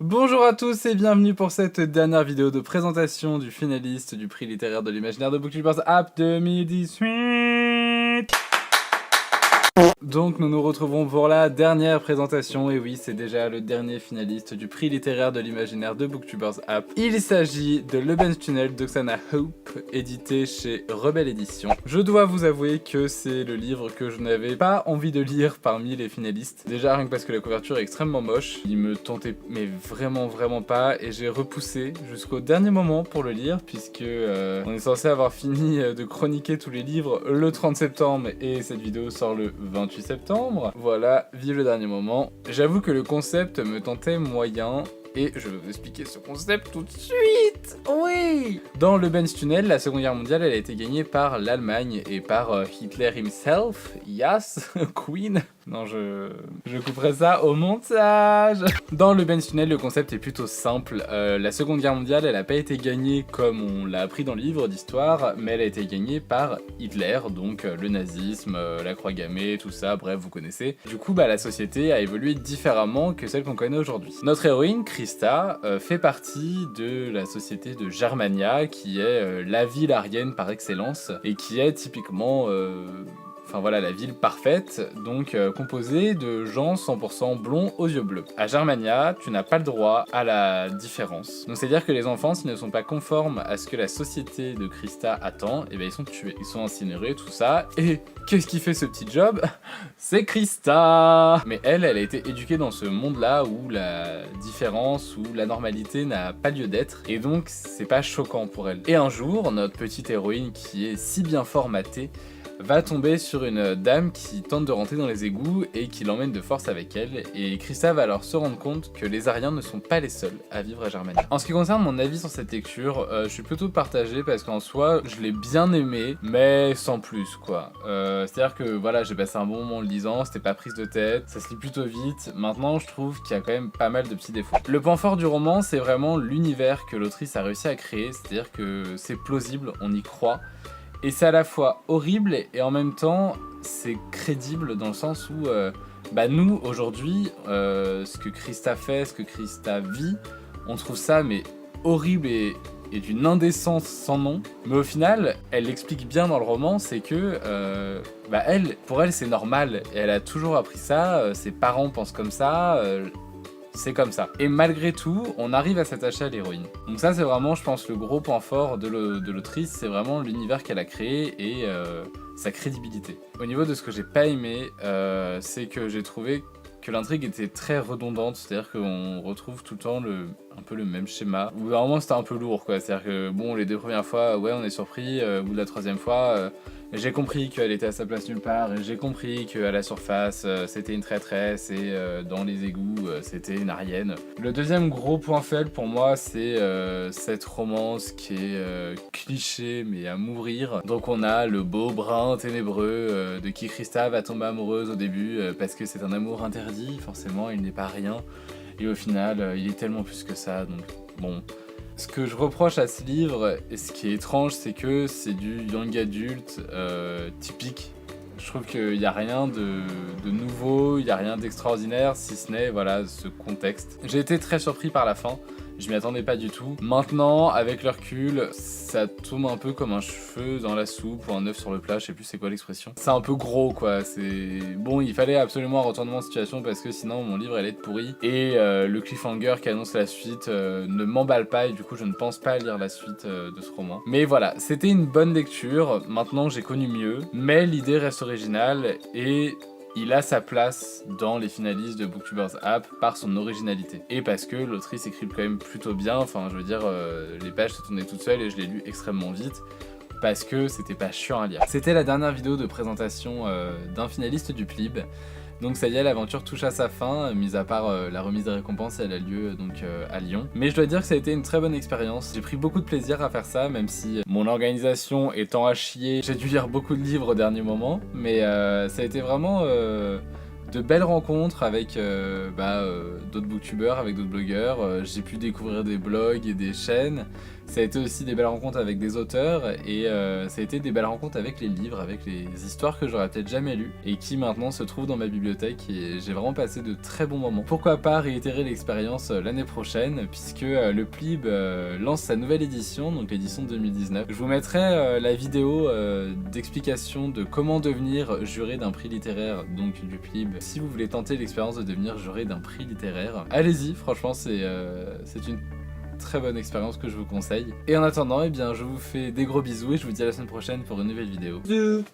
Bonjour à tous et bienvenue pour cette dernière vidéo de présentation du finaliste du prix littéraire de l'imaginaire de Booktubers App 2018. Donc nous nous retrouvons pour la dernière présentation, et oui c'est déjà le dernier finaliste du prix littéraire de l'imaginaire de Booktubers App. Il s'agit de Le Bench-Tunnel d'Oksana Hope, édité chez Rebelle Éditions. Je dois vous avouer que c'est le livre que je n'avais pas envie de lire parmi les finalistes. Déjà rien que parce que la couverture est extrêmement moche, il me tentait mais vraiment pas, et j'ai repoussé jusqu'au dernier moment pour le lire, puisque on est censé avoir fini de chroniquer tous les livres le 30 septembre, et cette vidéo sort le 28 septembre. Voilà, vive le dernier moment. J'avoue que le concept me tentait moyen, et je vais vous expliquer ce concept tout de suite. Oui. Dans Le Bench-Tunnel, la Seconde Guerre mondiale, elle a été gagnée par l'Allemagne et par Hitler himself. Yes, Queen. Non, je couperai ça au montage. Dans Le Bench-Tunnel, le concept est plutôt simple. La Seconde Guerre mondiale, elle n'a pas été gagnée comme on l'a appris dans le livre d'histoire, mais elle a été gagnée par Hitler, donc le nazisme, la croix gammée, tout ça, bref, vous connaissez. Du coup, la société a évolué différemment que celle qu'on connaît aujourd'hui. Notre héroïne, Krista, fait partie de la société de Germania, qui est la ville aryenne par excellence, et qui est typiquement... Enfin voilà, la ville parfaite, donc composée de gens 100% blonds aux yeux bleus. À Germania, tu n'as pas le droit à la différence. Donc c'est-à-dire que les enfants, s'ils ne sont pas conformes à ce que la société de Krista attend, et ils sont tués, ils sont incinérés, tout ça. Et qu'est-ce qui fait ce petit job? C'est Krista. Mais elle a été éduquée dans ce monde-là où la différence, où la normalité n'a pas lieu d'être, et donc c'est pas choquant pour elle. Et un jour, notre petite héroïne, qui est si bien formatée, va tomber sur une dame qui tente de rentrer dans les égouts et qui l'emmène de force avec elle, et Krista va alors se rendre compte que les Aryens ne sont pas les seuls à vivre à Germania. En ce qui concerne mon avis sur cette lecture, je suis plutôt partagé parce qu'en soi, je l'ai bien aimé, mais sans plus quoi. C'est-à-dire que voilà, j'ai passé un bon moment en le lisant, c'était pas prise de tête, ça se lit plutôt vite. Maintenant, je trouve qu'il y a quand même pas mal de petits défauts. Le point fort du roman, c'est vraiment l'univers que l'autrice a réussi à créer, c'est-à-dire que c'est plausible, on y croit. Et c'est à la fois horrible et en même temps c'est crédible dans le sens où nous aujourd'hui ce que Krista fait, ce que Krista vit, on trouve ça mais horrible et d'une indécence sans nom. Mais au final, elle l'explique bien dans le roman, c'est que pour elle c'est normal, et elle a toujours appris ça, ses parents pensent comme ça, c'est comme ça. Et malgré tout, on arrive à s'attacher à l'héroïne. Donc ça, c'est vraiment, je pense, le gros point fort de l'autrice, c'est vraiment l'univers qu'elle a créé et sa crédibilité. Au niveau de ce que j'ai pas aimé, c'est que j'ai trouvé que l'intrigue était très redondante, c'est-à-dire qu'on retrouve tout le temps un peu le même schéma. Ou vraiment c'était un peu lourd quoi, c'est-à-dire que bon, les deux premières fois, ouais, on est surpris, au bout de la troisième fois, j'ai compris qu'elle était à sa place nulle part, et j'ai compris qu'à la surface, c'était une traîtresse, et dans les égouts, c'était une aryenne. Le deuxième gros point faible pour moi, c'est cette romance qui est cliché, mais à mourir. Donc on a le beau brun ténébreux de qui Krista va tomber amoureuse au début, parce que c'est un amour interdit, forcément, il n'est pas rien. Et au final, il est tellement plus que ça, donc bon... Ce que je reproche à ce livre, et ce qui est étrange, c'est que c'est du young adult typique. Je trouve qu'il n'y a rien de nouveau, il n'y a rien d'extraordinaire, si ce n'est voilà, ce contexte. J'ai été très surpris par la fin, je m'y attendais pas du tout. Maintenant, avec le recul, ça tombe un peu comme un cheveu dans la soupe ou un œuf sur le plat, je sais plus c'est quoi l'expression. C'est un peu gros quoi, c'est... Bon, il fallait absolument un retournement de situation parce que sinon mon livre allait être pourri. Et le cliffhanger qui annonce la suite ne m'emballe pas, et du coup je ne pense pas lire la suite de ce roman. Mais voilà, c'était une bonne lecture, maintenant j'ai connu mieux, mais l'idée reste originale et... il a sa place dans les finalistes de Booktubers App par son originalité. Et parce que l'autrice écrit quand même plutôt bien, enfin je veux dire, les pages se tournaient toutes seules et je l'ai lu extrêmement vite. Parce que c'était pas chiant à lire. C'était la dernière vidéo de présentation d'un finaliste du PLIB. Donc ça y est, l'aventure touche à sa fin, mis à part la remise des récompenses, elle a lieu donc à Lyon. Mais je dois dire que ça a été une très bonne expérience, j'ai pris beaucoup de plaisir à faire ça, même si mon organisation étant à chier, j'ai dû lire beaucoup de livres au dernier moment, mais ça a été vraiment de belles rencontres avec d'autres booktubeurs, avec d'autres blogueurs. J'ai pu découvrir des blogs et des chaînes. Ça a été aussi des belles rencontres avec des auteurs et ça a été des belles rencontres avec les livres, avec les histoires que j'aurais peut-être jamais lues et qui maintenant se trouvent dans ma bibliothèque et j'ai vraiment passé de très bons moments. Pourquoi pas réitérer l'expérience l'année prochaine puisque le Plib lance sa nouvelle édition, donc l'édition 2019. Je vous mettrai la vidéo d'explication de comment devenir juré d'un prix littéraire, donc du Plib. Si vous voulez tenter l'expérience de devenir juré d'un prix littéraire, allez-y, franchement c'est une très bonne expérience que je vous conseille. Et en attendant, eh bien, je vous fais des gros bisous et je vous dis à la semaine prochaine pour une nouvelle vidéo. Bisous.